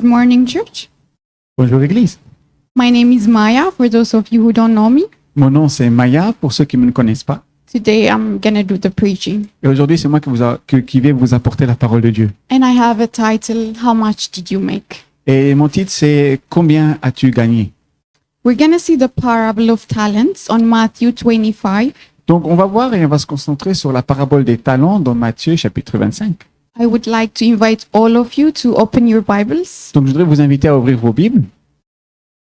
Good morning, church. Bonjour Église. My name is Maya, for those of you who don't know me. Mon nom c'est Maya, pour ceux qui ne me connaissent pas. Today I'm going to do the preaching. Et aujourd'hui, c'est moi qui vais vous apporter la parole de Dieu. And I have a title, How Much Did You Make? Et mon titre, c'est Combien as-tu gagné? We're going to see the parable of talents on Matthew 25. Donc, on va voir et on va se concentrer sur la parabole des talents dans Matthieu chapitre 25. I would like to invite all of you to open your Bibles Donc, je voudrais vous inviter à ouvrir vos Bibles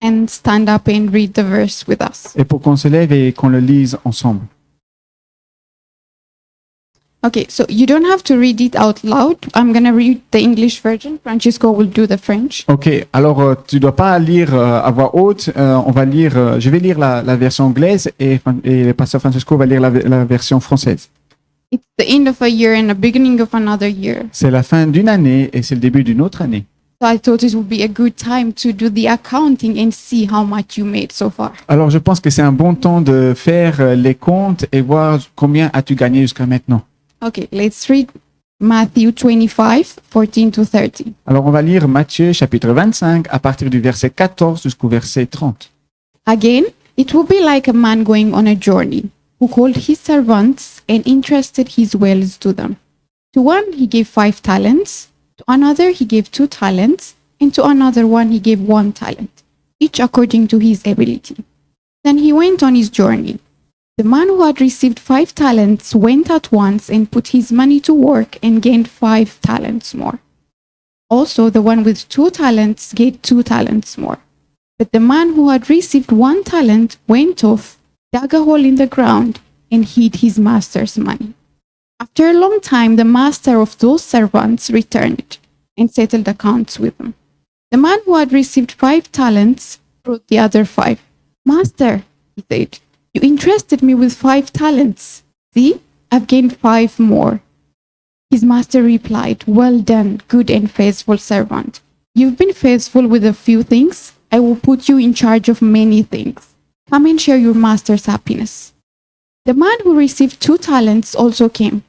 and stand up and read the verse with us. et pour qu'on se lève et qu'on le lise ensemble. Okay, so you don't have to read it out loud. I'm going to read the English version. Francisco will do the French. Ok, alors tu dois pas lire à voix haute. On va lire. Je vais lire la version anglaise et le pasteur Francesco va lire la version française. It's the end of a year and the beginning of another year. C'est la fin d'une année et c'est le début d'une autre année. So I thought it would be a good time to do the accounting and see how much you made so far. Alors, je pense que c'est un bon temps de faire les comptes et voir combien as-tu gagné jusqu'à maintenant. Okay, let's read Matthew 25, 14 to 30. Alors, on va lire Matthieu chapitre 25 à partir du verset 14 jusqu'au verset 30. Again, it will be like a man going on a journey, who called his servants and entrusted his wares to them. To one he gave 5 talents, to another he gave 2 talents, and to another one he gave 1 talent, each according to his ability. Then he went on his journey. The man who had received 5 talents went at once and put his money to work and gained 5 talents more. Also, the one with 2 talents gained 2 talents more. But the man who had received 1 talent went off, dug a hole in the ground, and hid his master's money. After a long time, the master of those servants returned and settled accounts with them. The man who had received 5 talents brought the other 5. Master, he said, you entrusted me with 5 talents. See, I've gained 5 more. His master replied, well done, good and faithful servant. You've been faithful with a few things. I will put you in charge of many things. Come and share your master's happiness. The man who received 2 talents also came.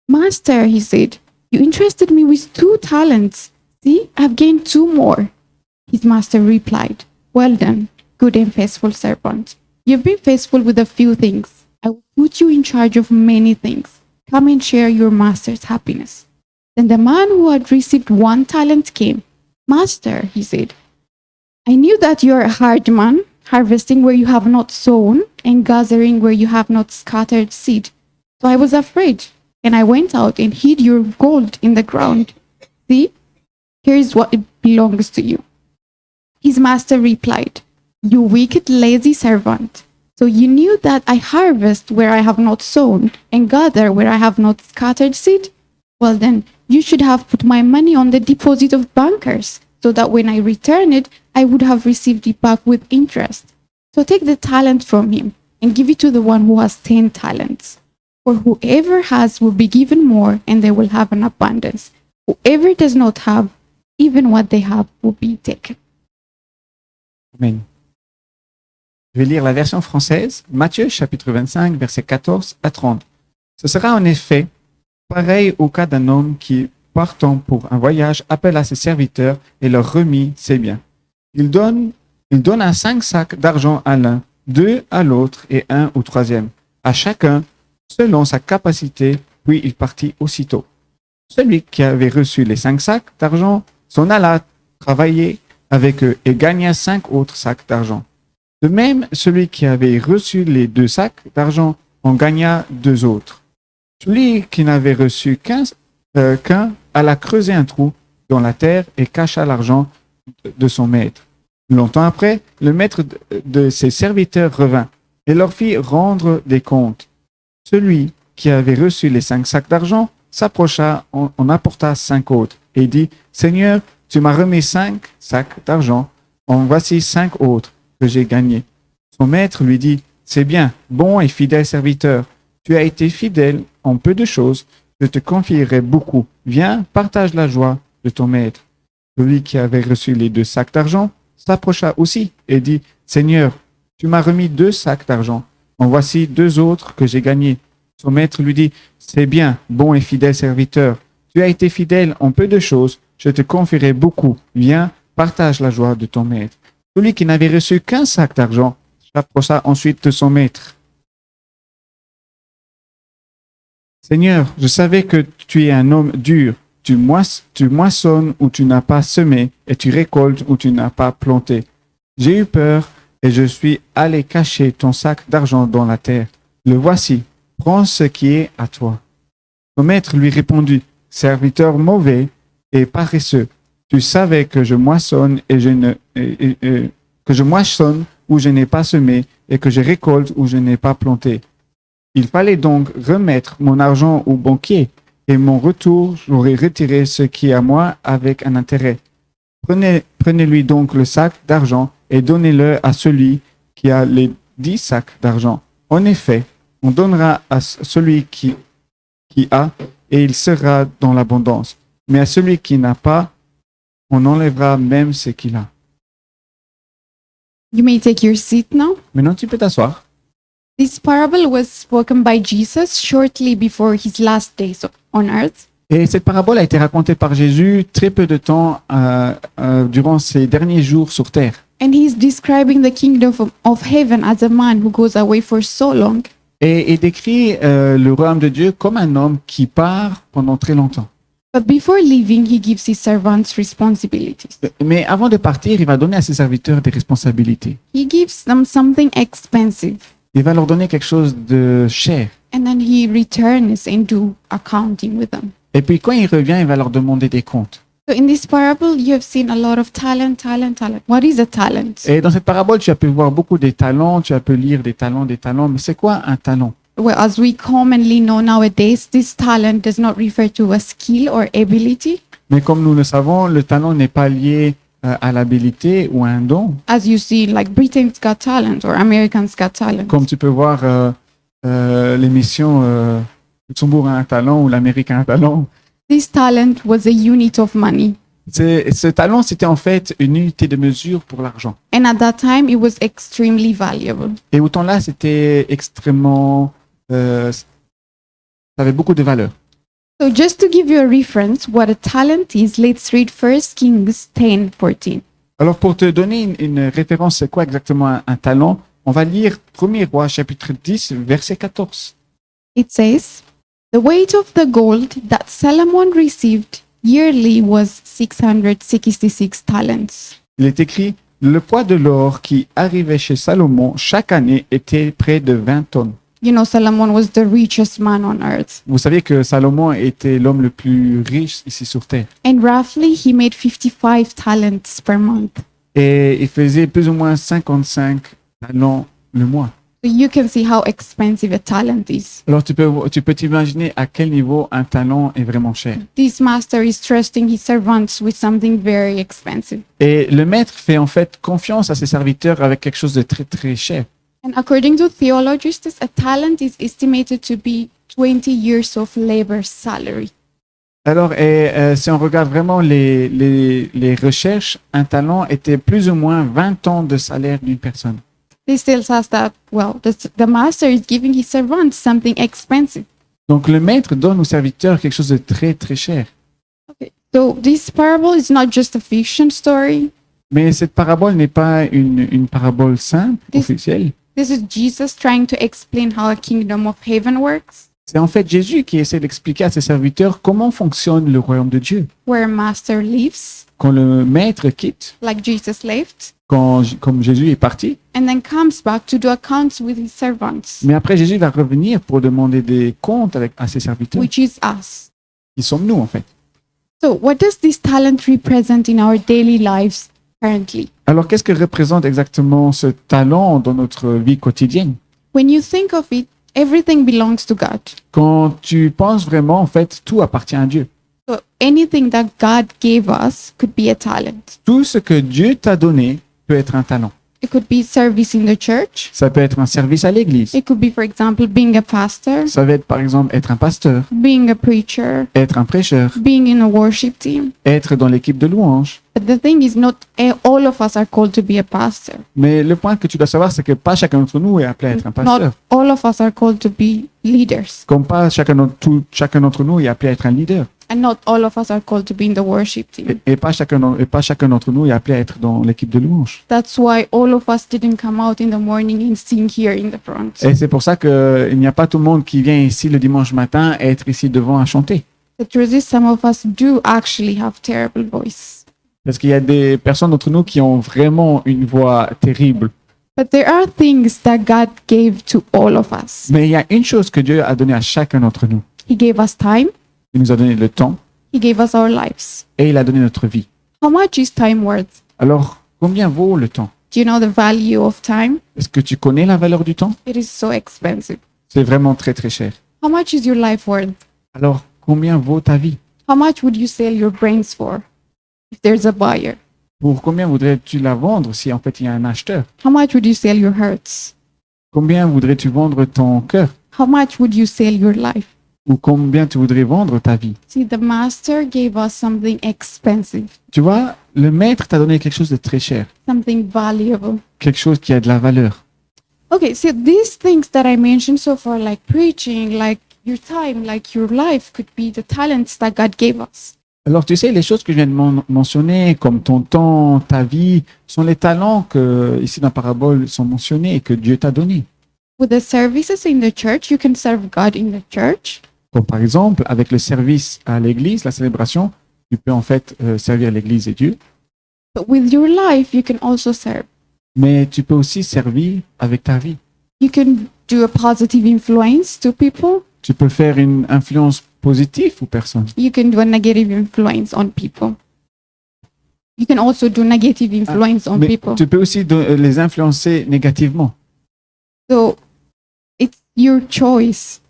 Master, he said, you entrusted me with 2 talents. See, I've gained 2 more. His master replied, well done, good and faithful servant. You've been faithful with a few things. I will put you in charge of many things. Come and share your master's happiness. Then the man who had received 1 talent came. Master, he said, I knew that you are a hard man, harvesting where you have not sown and gathering where you have not scattered seed. So I was afraid, and I went out and hid your gold in the ground. See, here is what belongs to you. His master replied, you wicked, lazy servant. So you knew that I harvest where I have not sown and gather where I have not scattered seed? Well then, you should have put my money on the deposit of bankers, so that when I return it, I would have received it back with interest. So take the talent from him and give it to the one who has 10 talents. For whoever has will be given more, and they will have an abundance. Whoever does not have, even what they have will be taken. Amen. Je vais lire la version française, Matthieu chapitre 25, versets 14 à 30. Ce sera en effet pareil au cas d'un homme qui, partant pour un voyage, appelle à ses serviteurs et leur remit ses biens. Il donna 5 sacs d'argent à l'un, 2 à l'autre et 1 au troisième, à chacun selon sa capacité, puis il partit aussitôt. Celui qui avait reçu les 5 sacs d'argent s'en alla travailler avec eux et gagna 5 autres sacs d'argent. De même, celui qui avait reçu les 2 sacs d'argent en gagna 2 autres. Celui qui n'avait reçu qu'un alla creuser un trou dans la terre et cacha l'argent de son maître. Longtemps après, le maître de ses serviteurs revint et leur fit rendre des comptes. Celui qui avait reçu les 5 sacs d'argent s'approcha, en apporta 5 autres et dit, Seigneur, tu m'as remis 5 sacs d'argent, en voici 5 autres que j'ai gagnés. Son maître lui dit, c'est bien, bon et fidèle serviteur, tu as été fidèle en peu de choses, je te confierai beaucoup. Viens, partage la joie de ton maître. Celui qui avait reçu les 2 sacs d'argent s'approcha aussi et dit, Seigneur, tu m'as remis 2 sacs d'argent, en voici 2 autres que j'ai gagnés. Son maître lui dit, c'est bien, bon et fidèle serviteur, tu as été fidèle en peu de choses, je te confierai beaucoup. Viens, partage la joie de ton maître. Celui qui n'avait reçu qu'un sac d'argent s'approcha ensuite de son maître. Seigneur, je savais que tu es un homme dur. Tu moissonnes où tu n'as pas semé et tu récoltes où tu n'as pas planté. J'ai eu peur et je suis allé cacher ton sac d'argent dans la terre. Le voici, prends ce qui est à toi. Son maître lui répondit, serviteur mauvais et paresseux, tu savais que je moissonne que je moissonne où je n'ai pas semé et que je récolte où je n'ai pas planté. Il fallait donc remettre mon argent au banquier, et mon retour, j'aurais retiré ce qui est à moi avec un intérêt. Prenez-lui donc le sac d'argent et donnez-le à celui qui a les 10 sacs d'argent. En effet, on donnera à celui qui a, et il sera dans l'abondance. Mais à celui qui n'a pas, on enlèvera même ce qu'il a. You may take your seat now. Maintenant, tu peux t'asseoir. This parable was spoken by Jesus shortly before his last days on earth. Et cette parabole a été racontée par Jésus très peu de temps durant ses derniers jours sur terre. And he's describing the kingdom of heaven as a man who goes away for so long. Et il décrit le royaume de Dieu comme un homme qui part pendant très longtemps. But before leaving, he gives his servants responsibilities. Mais avant de partir, il va donner à ses serviteurs des responsabilités. He gives them something expensive. Il va leur donner quelque chose de cher. And then he returns and do accounting with them. Et puis quand il revient, il va leur demander des comptes. So in this parable, you have seen a lot of talent. What is a talent? Et dans cette parabole, tu as pu voir beaucoup des talents, tu as pu lire des talents. Mais c'est quoi un talent? Well, as we commonly know nowadays, this talent does not refer to a skill or ability. Mais comme nous le savons, le talent n'est pas lié à l'habilité ou à un don. As you see, like Britain's Got Talent or American's Got Talent. Comme tu peux voir l'émission Luxembourg a un talent ou l'Amérique a un talent. This talent was a unit of money. Ce talent, c'était en fait une unité de mesure pour l'argent. And at that time, it was extremely valuable. Et au temps-là, c'était extrêmement... ça avait beaucoup de valeur. So just to give you a reference, what a talent is, let's read 1 Kings 10:14. Alors, pour te donner une référence, c'est quoi exactement un talent? On va lire 1er Roi, chapitre 10, verset 14. It says, "The weight of the gold that Solomon received yearly was 666 talents." Il est écrit, le poids de l'or qui arrivait chez Salomon chaque année était près de 20 tonnes. You know, Solomon was the richest man on earth. Vous saviez que Salomon était l'homme le plus riche ici sur terre. And roughly, he made 55 talents per month. Et il faisait plus ou moins 55 talents le mois. So you can see how expensive a talent is. Alors tu peux t'imaginer à quel niveau un talent est vraiment cher. This master is trusting his servants with something very expensive. Et le maître fait en fait confiance à ses serviteurs avec quelque chose de très très cher. And according to theologists, a talent is estimated to be 20 years of labor salary. Alors, si on regarde vraiment les recherches, un talent était plus ou moins 20 ans de salaire d'une personne. This tells us that, well, the master is giving his servants something expensive. Donc, le maître donne aux serviteurs quelque chose de très très cher. Okay. So this parable is not just a fiction story. Mais cette parabole n'est pas une parabole simple, officielle. This is Jesus trying to explain how a kingdom of heaven works, C'est en fait Jésus qui essaie d'expliquer à ses serviteurs comment fonctionne le royaume de Dieu. where a master leaves, Quand le maître quitte, like Jesus left, comme Jésus est parti, and then comes back to do accounts with his servants, mais après Jésus va revenir pour demander des comptes à ses serviteurs, which is us. qui sommes nous en fait. So what does this talent represent in our daily lives currently? Alors qu'est-ce que représente exactement ce talent dans notre vie quotidienne? When you think of it, everything belongs to God. Quand tu penses vraiment, en fait, tout appartient à Dieu. So anything that God gave us could be a talent. Tout ce que Dieu t'a donné peut être un talent. It could be service in the church. Ça peut être un service à l'église. It could be, for example, being a pastor, Ça va être par exemple être un pasteur, being a preacher, être un prêcheur, being in a worship team. être dans l'équipe de louange. But the thing is, not all of us are called to be a pastor. Mais le point que tu dois savoir, c'est que pas chacun d'entre nous est appelé à être un pasteur. Not all of us are called to be leaders. Comme pas chacun d'entre nous est appelé à être un leader. And not all of us are called to be in the worship team. Et pas chacun d'entre nous est appelé à être dans l'équipe de louange. That's why all of us didn't come out in the morning and sing here in the front. Et c'est pour ça qu'il n'y a pas tout le monde qui vient ici le dimanche matin et être ici devant à chanter. The truth is, some of us do actually have terrible voice. Parce qu'il y a des personnes d'entre nous qui ont vraiment une voix terrible. But there are things that God gave to all of us. Mais il y a une chose que Dieu a donnée à chacun d'entre nous. He gave us time. Il nous a donné le temps He gave us our lives. et il a donné notre vie. How much is time worth? Alors, combien vaut le temps? Do you know the value of time? Est-ce que tu connais la valeur du temps? It is so expensive. C'est vraiment très très cher. How much is your life worth? Alors, combien vaut ta vie? How much would you sell your brains for if there's a buyer? Pour combien voudrais-tu la vendre si en fait il y a un acheteur? How much would you sell your hearts? Combien voudrais-tu vendre ton cœur? How much would you sell your life? Ou combien tu voudrais vendre ta vie? See, the master gave us something expensive, Tu vois, le maître t'a donné quelque chose de très cher, something valuable. quelque chose qui a de la valeur. Okay, so these things that I mentioned so far, like preaching, like your time, like your life, could be the talents that God gave us. Alors tu sais, les choses que je viens de mentionner, comme ton temps, ta vie, sont les talents que, ici dans la parabole, sont mentionnés et que Dieu t'a donnés. With the services in the church, you can serve God in the church. Comme par exemple, avec le service à l'église, la célébration, tu peux en fait servir l'église et Dieu. But with your life, you can also serve. Mais tu peux aussi servir avec ta vie. You can do a positive influence to people. Tu peux faire une influence positive aux personnes. You can do a negative influence on people. You can also do negative influence on Mais people. tu peux aussi les influencer négativement. So it's your choice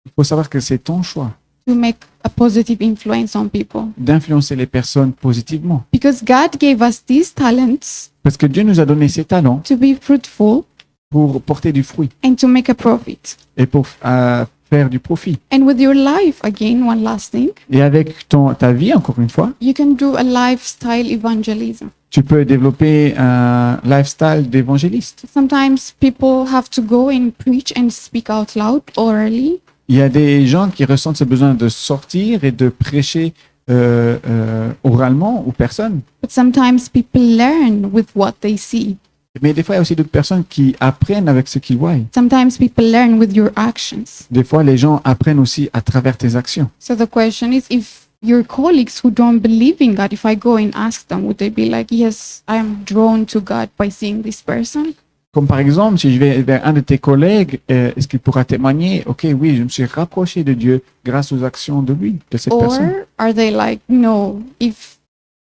Il faut savoir que c'est ton choix to make a positive influence on people. d'influencer les personnes positivement. Because God gave us these talents Parce que Dieu nous a donné ces talents to be fruitful pour porter du fruit and to make a profit. et pour faire du profit. And with your life, again, one last thing, Et avec ta vie, encore une fois, you can do a lifestyle evangelism. tu peux développer un lifestyle d'évangéliste. Sometimes people have to go and preach and speak out loud orally. Il y a des gens qui ressentent ce besoin de sortir et de prêcher oralement aux personnes. But sometimes people learn with what they see. Mais des fois, il y a aussi d'autres personnes qui apprennent avec ce qu'ils voient. Sometimes people learn with your actions. Des fois, les gens apprennent aussi à travers tes actions. So the question is, if your colleagues who don't believe in God, if I go and ask them, would they be like, yes, I am drawn to God by seeing this person? Comme par exemple, si je vais vers un de tes collègues, est-ce qu'il pourra témoigner, OK, oui, je me suis rapproché de Dieu grâce aux actions de lui, de cette personne. Or are they like, no, if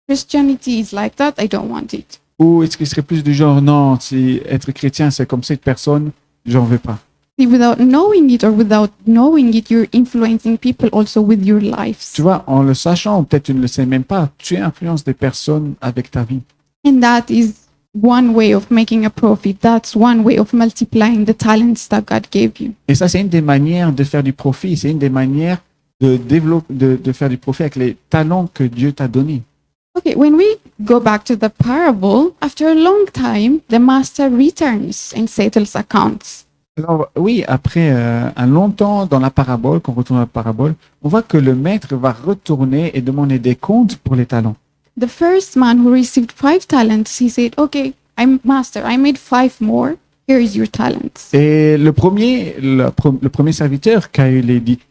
Christianity is like that, I don't want it. Ou est-ce qu'il serait plus du genre, non, si être chrétien, c'est comme cette personne, j'en veux pas. See, without knowing it or without knowing it, you're influencing people also with your lives. Tu vois, en le sachant, ou peut-être tu ne le sais même pas, tu influences des personnes avec ta vie. And that is one way of making a profit. That's one way of multiplying the talents that God gave you. Et ça, c'est une des manières de faire du profit. C'est une des manières de développer, de faire du profit avec les talents que Dieu t'a donnés. Okay, when we go back to the parable, after a long time, the master returns and settles accounts. Alors oui, après un long temps dans la parabole, quand on retourne à la parabole, on voit que le maître va retourner et demander des comptes pour les talents. The first man who received 5 talents, he said, okay, I'm master, I made 5 more. Here is your talents. Et le premier serviteur qui a eu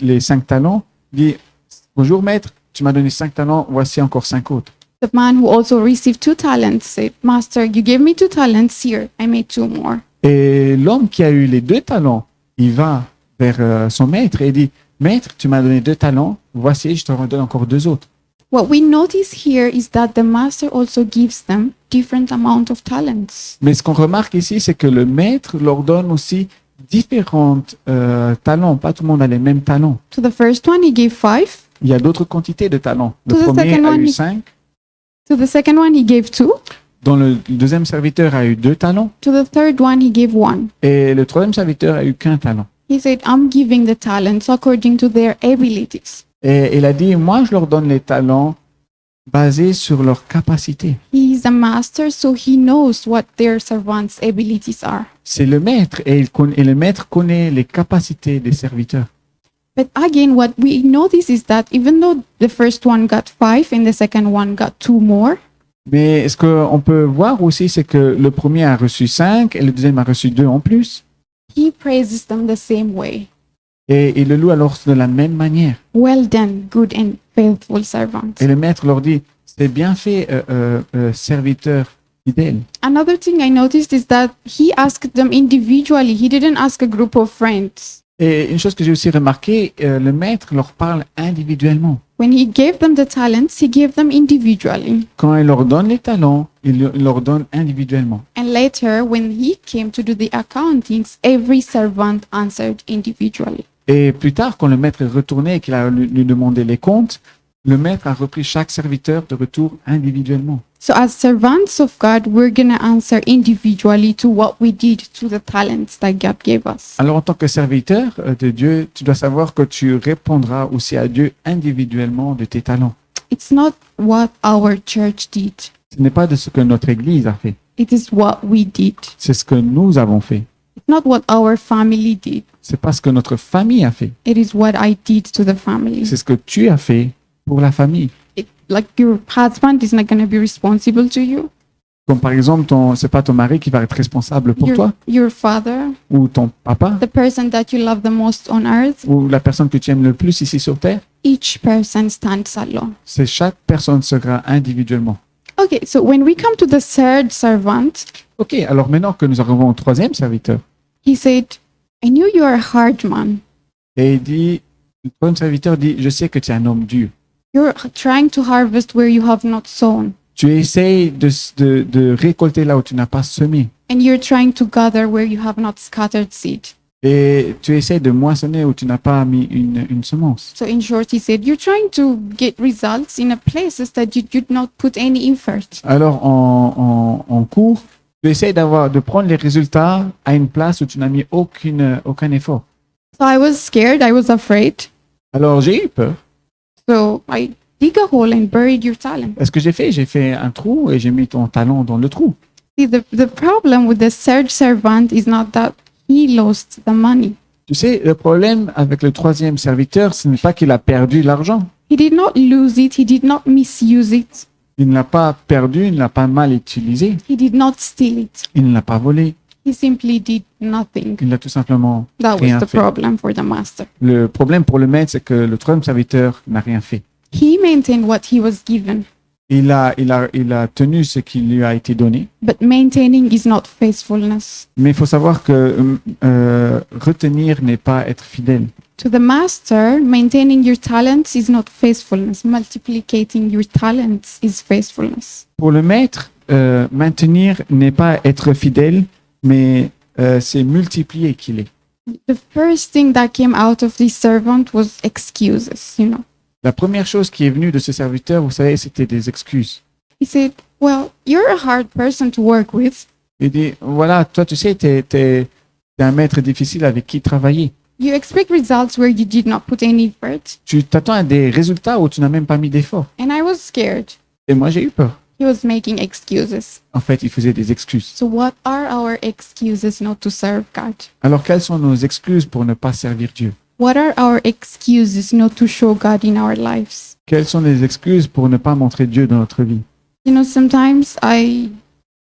les 5 talents dit « Bonjour maître, tu m'as donné 5 talents, voici encore 5 autres. » The man who also received 2 talents said, master, you gave me 2 talents, here, I made 2 more. Et l'homme qui a eu les 2 talents, il va vers son maître et dit « Maître, tu m'as donné 2 talents, voici, je te redonne encore 2 autres. » What we notice here is that the master also gives them different amount of talents. Mais ce qu'on remarque ici, c'est que le maître leur donne aussi différents talents. Pas tout le monde a les mêmes talents. To the first one, he gave 5. Il y a d'autres quantités de talents. Le To the premier second a one, eu he- 5. To the second one, he gave 2. Dont le deuxième serviteur a eu 2 talents. To the third one, he gave 1. Et le troisième serviteur a eu qu'un talent. He said, I'm giving the talents according to their abilities. Et il a dit, moi, je leur donne les talents basés sur leurs capacités. He is a master, so he knows what their servants' abilities are. C'est le maître et le maître connaît les capacités des serviteurs. But again, what we notice is that even though the first one got 5 and the second one got 2 more, Mais ce qu'on peut voir aussi, c'est que le premier a reçu 5 et le deuxième a reçu 2 en plus. he praises them the same way. Et il le loue alors de la même manière. Well done, good and faithful servant. Et le maître leur dit, c'est bien fait, serviteur fidèle. Another thing I noticed is that he asked them individually. He didn't ask a group of friends. Et une chose que j'ai aussi remarqué, le maître leur parle individuellement. When he gave them the talents, he gave them individually. Quand il leur donne les talents, il leur donne individuellement. And later, when he came to do the accountings, every servant answered individually. Et plus tard, quand le maître est retourné et qu'il a lui demandé les comptes, le maître a repris chaque serviteur de retour individuellement. So as servants of God, we're going to answer individually to what we did to the talents that God gave us. Alors, en tant que serviteur de Dieu, tu dois savoir que tu répondras aussi à Dieu individuellement de tes talents. It's not what our church did. Ce n'est pas de ce que notre Église a fait, It is what we did. c'est ce que nous avons fait. It's not what our family did. C'est pas ce que notre famille a fait, It is what I did to the family. c'est ce que tu as fait pour la famille. Like your husband is not going to be responsible to you. Comme par exemple, c'est pas ton mari qui va être responsable pour toi, Your father, ou ton papa, the person that you love the most on earth, ou la personne que tu aimes le plus ici sur Terre. each person stands alone. C'est chaque personne sera individuellement. Okay, so when we come to the third servant, Ok, alors maintenant que nous arrivons au troisième serviteur, he said, I knew you are a hard man. et il dit, le troisième serviteur dit, je sais que tu es un homme dur. You're trying to harvest where you have not sown, Tu essayes de récolter là où tu n'as pas semé. and you're trying to gather where you have not scattered seed. Et tu essayes de moissonner où tu n'as pas mis une semence. So in short, he said, you're trying to get results in a places that you did not put any effort. Alors, en cours, tu essayes de prendre les résultats à une place où tu n'as mis aucun effort. So I was scared, I was afraid. Alors, j'ai eu peur. So I dig a hole and buried your talent. Est-ce que j'ai fait? J'ai fait un trou et j'ai mis ton talent dans le trou. See, the problem with the third servant is not that he lost the money. Tu sais, le problème avec le troisième serviteur, ce n'est pas qu'il a perdu l'argent. He did not lose it, he did not misuse it, Il ne l'a pas perdu, il ne l'a pas mal utilisé, he did not steal it. il ne l'a pas volé, He simply did nothing. il n'a tout simplement That was rien the fait. problem for the master. Le problème pour le maître, c'est que le troisième serviteur n'a rien fait. He maintained what he was given, Il a tenu ce qui lui a été donné. but maintaining is not faithfulness. Mais il faut savoir que retenir n'est pas être fidèle. To the master, maintaining your talents is not faithfulness. Multiplicating your talents is faithfulness. Pour le maître, maintenir n'est pas être fidèle, mais c'est multiplier qu'il est. The first thing that came out of this servant was excuses, La première chose qui est venue de ce serviteur, vous savez, c'était des excuses. He said, well, you're a hard person to work with. Il dit, voilà, toi, tu sais, t'es un maître difficile avec qui travailler. You expect results where you did not put any effort. Tu t'attends à des résultats où tu n'as même pas mis d'effort. And I was scared. Et moi, j'ai eu peur. He was making excuses. En fait, il faisait des excuses. So what are our excuses not to serve God? Alors, quelles sont nos excuses pour ne pas servir Dieu? What are our excuses not to show God in our lives? Quelles sont les excuses pour ne pas montrer Dieu dans notre vie? Sometimes I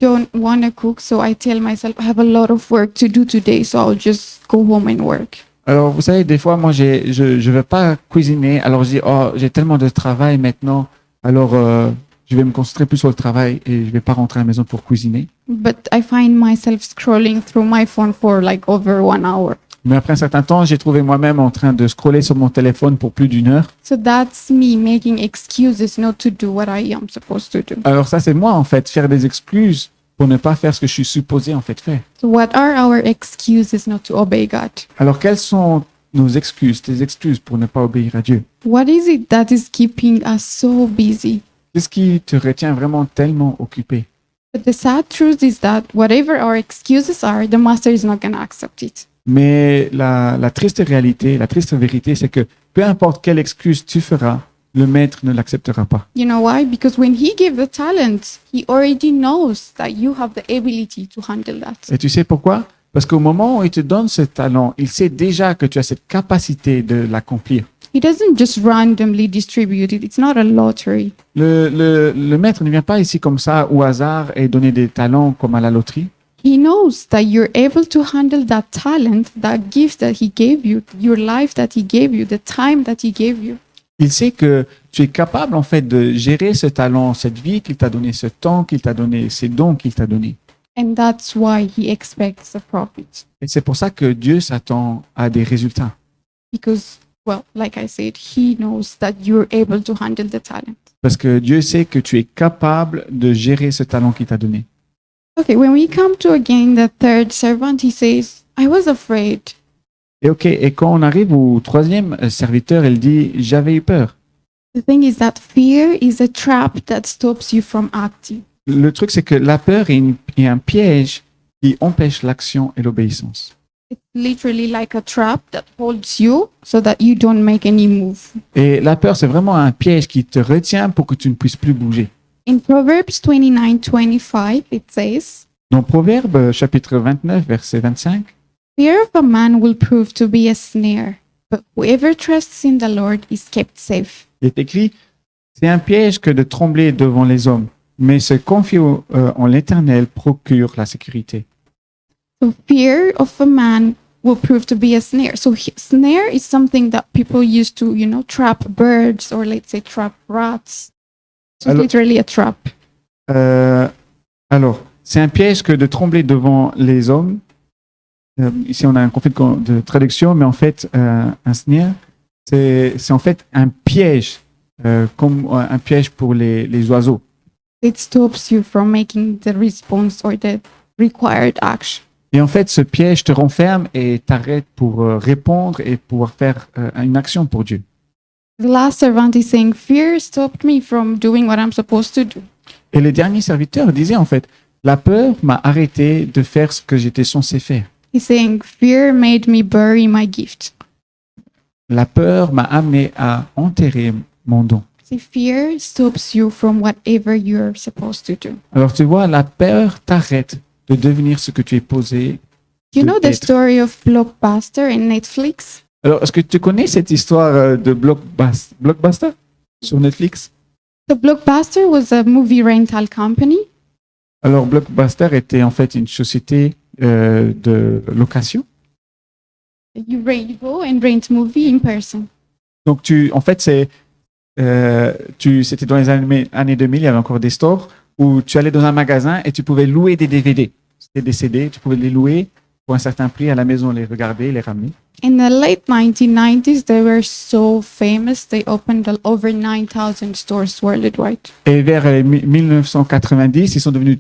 don't want to cook, so I tell myself I have a lot of work to do today, so I'll just go home and work. Alors, vous savez, des fois, moi, je veux pas cuisiner. Alors, je dis, oh, j'ai tellement de travail maintenant. Alors, je vais me concentrer plus sur le travail et je vais pas rentrer à la maison pour cuisiner. But I find myself scrolling through my phone for like over 1 hour. Mais après un certain temps, j'ai trouvé moi-même en train de scroller sur mon téléphone pour plus d'1 heure. So that's me making excuses not to do what I am supposed to do. Alors ça, c'est moi, en fait, faire des excuses pour ne pas faire ce que je suis supposé, en fait, faire. So what are our excuses not to obey God? Alors, quelles sont nos excuses, tes excuses pour ne pas obéir à Dieu? What is it that is keeping us so busy? Qu'est-ce qui te retient vraiment tellement occupé? But the sad truth is that whatever our excuses are, the master is not going to accept it. Mais la triste réalité, la triste vérité, c'est que peu importe quelle excuse tu feras, le maître ne l'acceptera pas. You know why? Because when he gave the talents, he already knows that you have the ability to handle that. Et tu sais pourquoi? Parce qu'au moment où il te donne ce talent, il sait déjà que tu as cette capacité de l'accomplir. He doesn't just randomly distribute it. It's not a lottery. Le maître ne vient pas ici comme ça au hasard et donner des talents comme à la loterie. He knows that you're able to handle that talent, that gift that he gave you, your life that he gave you, the time that he gave you. Il sait que tu es capable en fait de gérer ce talent, cette vie qu'il t'a donné, ce temps qu'il t'a donné, ces dons qu'il t'a donné. And that's why he expects a profit. Et c'est pour ça que Dieu s'attend à des résultats. Because, well, like I said, he knows that you're able to handle the talent. Parce que Dieu sait que tu es capable de gérer ce talent qu'il t'a donné. Okay, when we come to again the third servant, he says, I was afraid. Et quand on arrive au troisième serviteur, il dit, j'avais eu peur. The thing is that fear is a trap that stops you from acting. Le truc, c'est que la peur est un piège qui empêche l'action et l'obéissance. It's literally like a trap that holds you so that you don't make any move. Et la peur, c'est vraiment un piège qui te retient pour que tu ne puisses plus bouger. In Proverbs 29:25, it says, Dans Proverbe chapitre 29, verset 25, fear of a man will prove to be a snare, but whoever trusts in the Lord is kept safe. il est écrit, c'est un piège que de trembler devant les hommes, mais se confier en l'Éternel procure la sécurité. So fear of a man will prove to be a snare. So snare is something that people use to, trap birds or let's say trap rats. So it's Alors- literally a trap. Alors, c'est un piège que de trembler devant les hommes. Ici, on a un conflit de traduction, mais en fait, un snare, c'est en fait un piège, comme un piège pour les oiseaux. It stops you from making the response or the required action. Et en fait, ce piège te renferme et t'arrête pour répondre et pouvoir faire une action pour Dieu. The last servant is saying, fear stopped me from doing what I'm supposed to do. Et le dernier serviteur disait en fait, la peur m'a arrêté de faire ce que j'étais censé faire. He's saying, fear made me bury my gift. La peur m'a amené à enterrer mon don. See, fear stops you from whatever you're supposed to do. Alors tu vois, la peur t'arrête de devenir ce que tu es posé. You know the d'être. story of Blockbuster and Netflix? Alors, est-ce que tu connais cette histoire de Blockbuster sur Netflix? So Blockbuster was a movie rental company. Alors, Blockbuster était en fait une société de location. You go and rent movie in person. Donc, en fait, c'était dans les années 2000, il y avait encore des stores où tu allais dans un magasin et tu pouvais louer des DVD. C'était des CD, tu pouvais les louer pour un certain prix à la maison, les regarder, les ramener. In the late 1990s, they were so famous, they opened over 9,000 stores worldwide. Et vers 1990,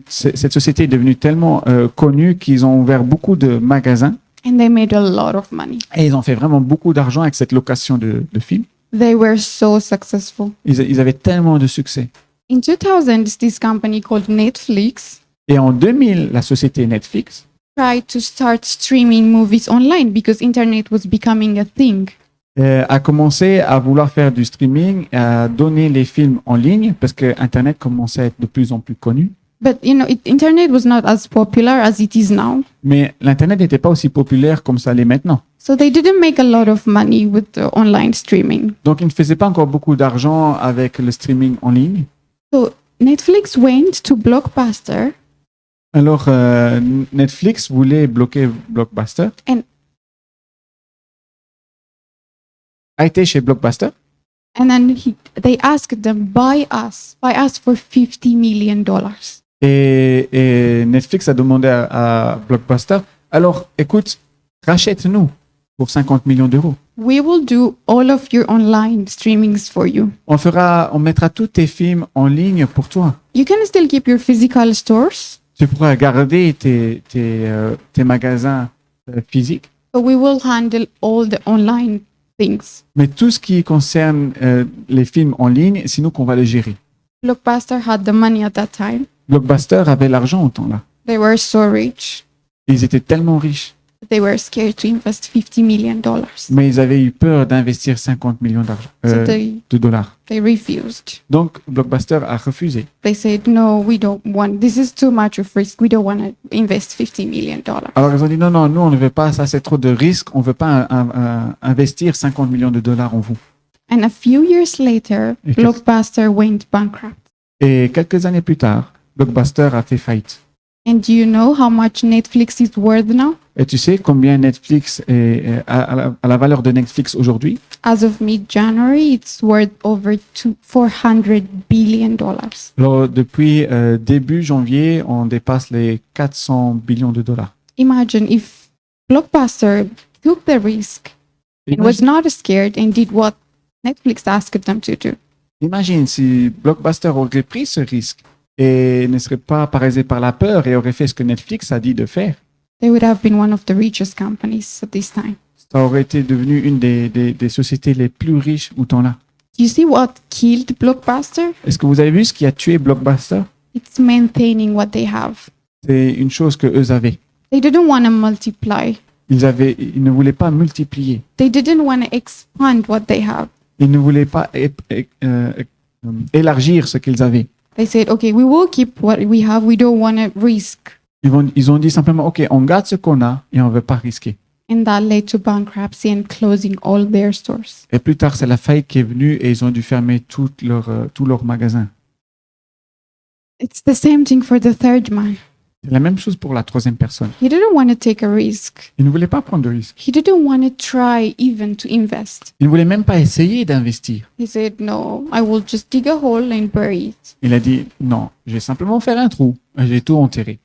cette société est devenue tellement connue qu'ils ont ouvert beaucoup de magasins And they made a lot of money. et ils ont fait vraiment beaucoup d'argent avec cette location de films. They were so successful. Ils avaient tellement de succès. In 2000s, this company called Netflix Et en 2000, la société Netflix tried to start streaming movies online because internet was becoming a thing. a commencé à vouloir faire du streaming, à donner les films en ligne parce que Internet commençait à être de plus en plus connu. But internet was not as popular as it is now. Mais l'Internet n'était pas aussi populaire comme ça l'est maintenant. So they didn't make a lot of money with the online streaming. Donc, ils ne faisaient pas encore beaucoup d'argent avec le streaming en ligne. So Netflix went to Blockbuster Alors, Netflix voulait bloquer Blockbuster. And- A été chez Blockbuster. and then they asked them, buy us for $50 million. Et Netflix a demandé à Blockbuster, alors, écoute, rachète-nous pour 50 millions d'euros. We will do all of your online streamings for you. On mettra tous tes films en ligne pour toi. You can still keep your physical stores, Tu pourras garder tes magasins physiques, but we will handle all the online things. mais tout ce qui concerne les films en ligne, c'est nous qu'on va le gérer. Blockbuster had the money at that time. Blockbuster avait l'argent au temps-là. They were so rich. Ils étaient tellement riches. They were scared to invest $50 million. Mais ils avaient eu peur d'investir 50 millions So de dollars. they refused. Donc, Blockbuster a refusé. They said, no, we don't want, this is too much of risk. We don't want to invest $50 million. Alors, ils ont dit non, non, nous, on ne veut pas, ça, c'est trop de risques. On ne veut pas investir 50 millions de dollars en vous. And a few years later, Et que- Blockbuster went bankrupt. Et quelques années plus tard, Blockbuster a fait faillite. And do you know how much Netflix is worth now? Et tu sais combien Netflix a la valeur de Netflix aujourd'hui? As of mid-January, it's worth over $400 billion. Alors, depuis début janvier, on dépasse les 400 billions de dollars. Imagine if Blockbuster took the risk and was not scared and did what Netflix asked them to do. Imagine si Blockbuster aurait pris ce risque et ne serait pas paralysé par la peur et aurait fait ce que Netflix a dit de faire. They would have been one of the richest companies at this time. Ça aurait été devenu une des sociétés les plus riches au temps-là. You see what killed Blockbuster? Est-ce que vous avez vu ce qui a tué Blockbuster? It's maintaining what they have. C'est une chose que eux avaient. They didn't want to multiply. Ils ne voulaient pas multiplier. They didn't want to expand what they have. Ils ne voulaient pas élargir ce qu'ils avaient. They said, okay, we will keep what we have. We don't want to risk. Ils ont dit simplement, OK, on garde ce qu'on a et on ne veut pas risquer. And that led to bankruptcy and closing all their stores. Et plus tard, c'est la faillite qui est venue et ils ont dû fermer tous leurs magasins. It's the same thing for the third man. C'est la même chose pour la troisième personne. He didn't want to take a risk. Il ne voulait pas prendre de risque. He didn't want to try even to invest. Il ne voulait même pas essayer d'investir. He said, no, I will just dig a hole and bury it. Il a dit, non, je vais simplement faire un trou. Et j'ai tout enterré.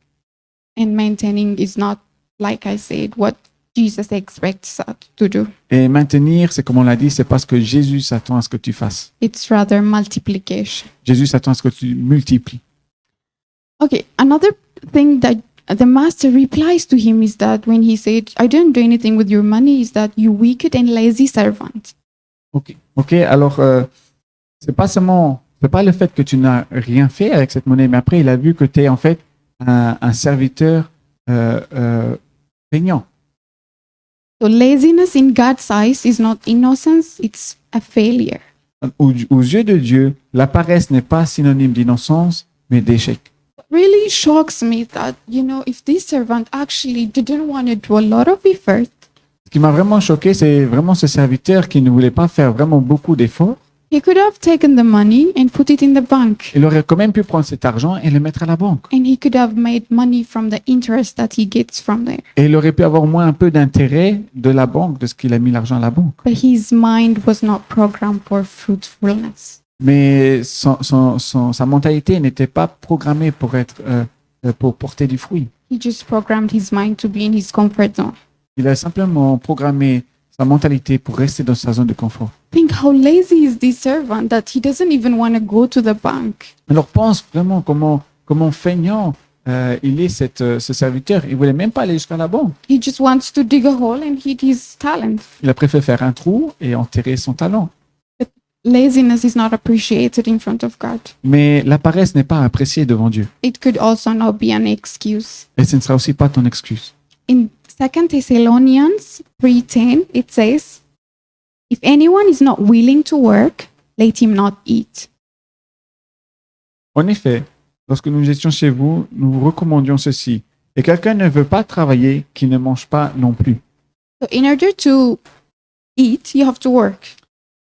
And maintaining is not, like I said, what Jesus expects us to do. Et maintenir, c'est comme on l'a dit, c'est parce que Jésus s'attend à ce que tu fasses. It's rather multiplication. Jésus s'attend à ce que tu multiplies. Okay, another thing that the master replies to him is that when he said, I didn't do anything with your money, is that you wicked and lazy servant. OK, alors, c'est pas le fait que tu n'as rien fait avec cette monnaie, mais après, il a vu que tu es en fait un serviteur feignant. So laziness in God's eyes is not innocence, it's a failure. Aux yeux de Dieu, la paresse n'est pas synonyme d'innocence, mais d'échec. What really shocks me that, if this servant actually didn't want to do a lot of effort, Ce qui m'a vraiment choqué, c'est vraiment ce serviteur qui ne voulait pas faire vraiment beaucoup d'efforts. he could have taken the money and put it in the bank. Il aurait quand même pu prendre cet argent et le mettre à la banque. And he could have made money from the interest that he gets from there. Et il aurait pu avoir moins un peu d'intérêt de la banque, de ce qu'il a mis l'argent à la banque. But his mind was not programmed for fruitfulness. Mais sa mentalité n'était pas programmée pour porter du fruit. He just programmed his mind to be in his comfort zone. Il a simplement programmé sa mentalité pour rester dans sa zone de confort. Think how lazy is this servant that he doesn't even want to go to the bank. Alors pense vraiment comment feignant il est ce serviteur. Il voulait même pas aller jusqu'à la banque. He just wants to dig a hole and hid his talent. Il a préféré faire un trou et enterrer son talent. Laziness is not appreciated in front of God. Mais la paresse n'est pas appréciée devant Dieu. It could also not be an excuse. Et ce ne sera aussi pas ton excuse. In 2 Thessalonians 3:10, it says, if anyone is not willing to work, let him not eat. En effet, lorsque nous étions chez vous, nous vous recommandions ceci. Et quelqu'un ne veut pas travailler, qui ne mange pas non plus. So in order to eat, you have to work.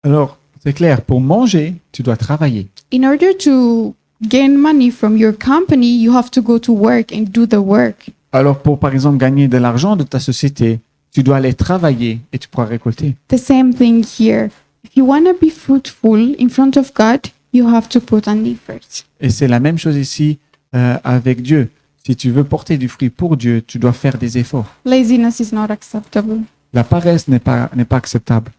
Alors, c'est clair, pour manger, tu dois travailler. In order to gain money from your company, you have to go to work and do the work. Alors, pour par exemple gagner de l'argent de ta société, tu dois aller travailler et tu pourras récolter. The same thing here. If you want to be fruitful in front of God, you have to put an effort. Et c'est la même chose ici avec Dieu. Si tu veux porter du fruit pour Dieu, tu dois faire des efforts. Laziness is not acceptable. La paresse n'est pas acceptable.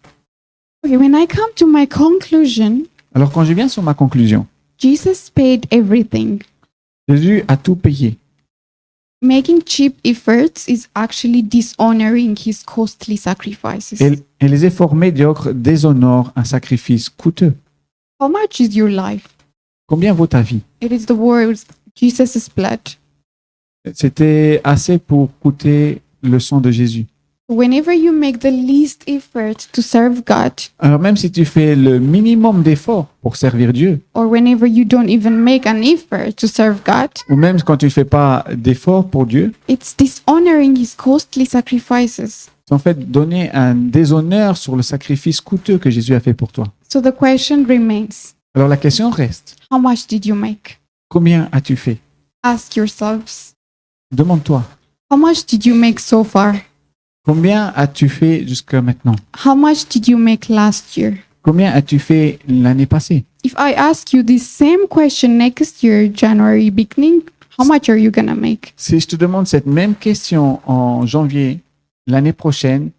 Okay, when I come to my conclusion, Alors, quand je viens sur ma conclusion, Jesus paid everything. Jésus a tout payé. Making cheap efforts is actually dishonoring his costly sacrifices. Et les efforts médiocres déshonorent un sacrifice coûteux. How much is your life? Combien vaut ta vie? It is the words Jesus' blood. C'était assez pour coûter le sang de Jésus. Whenever you make the least effort to serve God, Alors même si tu fais le minimum d'efforts pour servir Dieu, or whenever you don't even make an effort to serve God, ou même quand tu ne fais pas d'efforts pour Dieu, it's dishonoring His costly sacrifices. c'est en fait donner un déshonneur sur le sacrifice coûteux que Jésus a fait pour toi. So the question remains, Alors la question reste, how much did you make? combien as-tu fait? Ask yourselves, Demande-toi, how much did you make so far? combien as-tu fait jusqu'à maintenant? How much did you make last year? Combien as-tu fait l'année passée? If I ask you this same question next year, January beginning, how much are you gonna make? Si je te demande cette même question en janvier, l'année prochaine,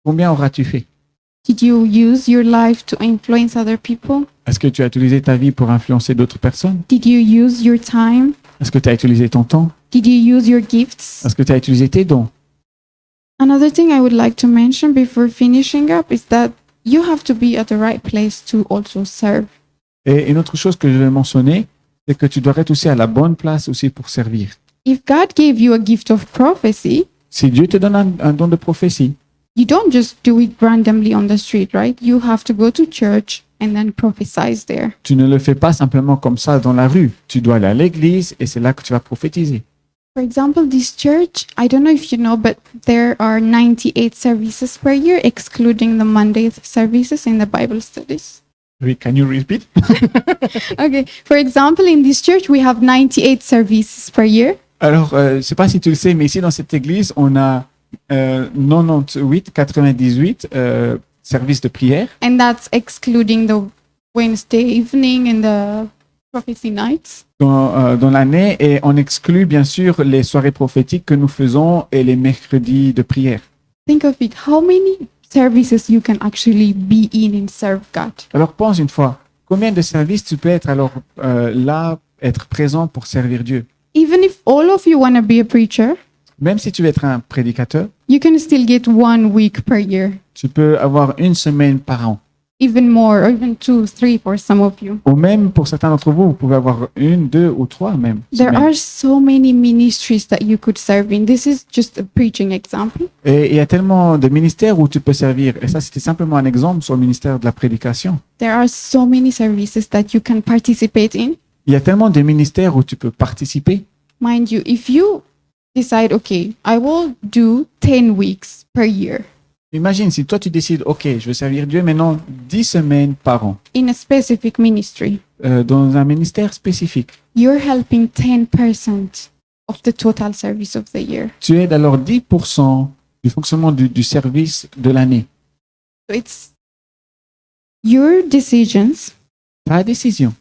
combien auras-tu fait? Did you use your life to influence other people? Est-ce que tu as utilisé ta vie pour influencer d'autres personnes? Did you use your time? Est-ce que tu as utilisé ton temps? Did you use your gifts? Est-ce que tu as utilisé tes dons? Another thing I would like to mention before finishing up is that you have to be at the right place to also serve. Et une autre chose que je vais mentionner, c'est que tu dois être aussi à la bonne place aussi pour servir. If God gave you a gift of prophecy, Si Dieu te donne un don de prophétie, you don't just do it randomly on the street, right? You have to go to church and then prophesize there. tu ne le fais pas simplement comme ça dans la rue. Tu dois aller à l'église et c'est là que tu vas prophétiser. For example, this church, I don't know if you know, but there are 98 services per year, excluding the Monday services in the Bible studies. Oui, can you repeat? Okay, for example, in this church, we have 98 services per year. Alors, je ne sais pas si tu le sais, mais ici dans cette église, on a 98 services de prière. And that's excluding the Wednesday evening and the prophecy nights. Dans l'année et on exclut bien sûr les soirées prophétiques que nous faisons et les mercredis de prière. Think of it, how many services you can actually be in and serve God. Alors pense une fois, combien de services tu peux être alors là, être présent pour servir Dieu? Even if all of you want to be a preacher, Même si tu veux être un prédicateur, you can still get 1 week per year, tu peux avoir une semaine par an. even more, or even 2, 3 for some of you. Ou même pour certains d'entre vous, vous pouvez avoir une, 2 ou 3 même. There semaines. are so many ministries that you could serve in. This is just a preaching example. Et il y a tellement de ministères où tu peux servir. Et ça, c'était simplement un exemple sur le ministère de la prédication. There are so many services that you can participate in. Il y a tellement de ministères où tu peux participer. Mind you, if you decide, okay, I will do 10 weeks per year Imagine si toi tu décides, ok, je veux servir Dieu maintenant 10 semaines par an in a specific ministry, dans un ministère spécifique. you're helping 10% of the total service of the year. Tu aides alors 10% du fonctionnement du service de l'année. So it's your decisions, Ta décision.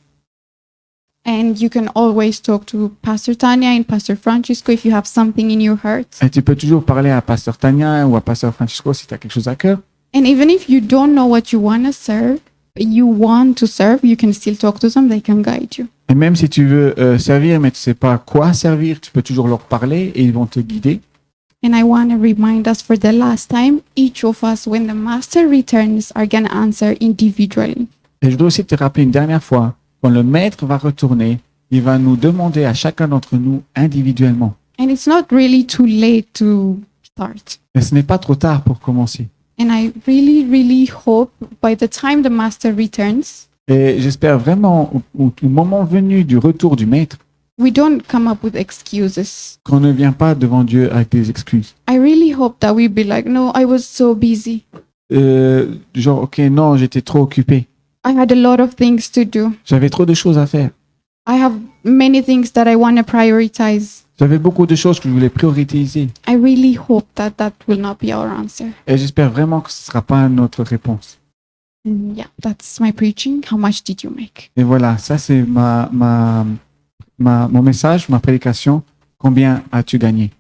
and you can always talk to Pastor Tanya and Pastor Francisco if you have something in your heart. Et tu peux toujours parler à Pasteur Tania ou à Pasteur Francisco si tu as quelque chose à cœur. And even if you don't know what you want to serve, but you want to serve, you can still talk to them, they can guide you. Et même si tu veux servir mais tu sais pas quoi servir, tu peux toujours leur parler et ils vont te guider. And I want to remind us for the last time, each of us, when the master returns, are going to answer individually. Et je dois aussi te rappeler une dernière fois, quand le maître va retourner, il va nous demander à chacun d'entre nous individuellement. And it's not really too late to start. Et ce n'est pas trop tard pour commencer. And I really, really hope by the time the master returns, Et j'espère vraiment, au moment venu du retour du maître, we don't come up with excuses. qu'on ne vient pas devant Dieu avec des excuses. I really hope that we be like, no, I was so busy. Genre, ok, non, j'étais trop occupé. I had a lot of things to do. J'avais trop de choses à faire. I have many things that I want to prioritize. J'avais beaucoup de choses que je voulais prioriser. I really hope that that will not be our answer. Et j'espère vraiment que ce ne sera pas notre réponse. And yeah, that's my preaching. How much did you make? Et voilà, ça c'est mon message, ma prédication. Combien as-tu gagné?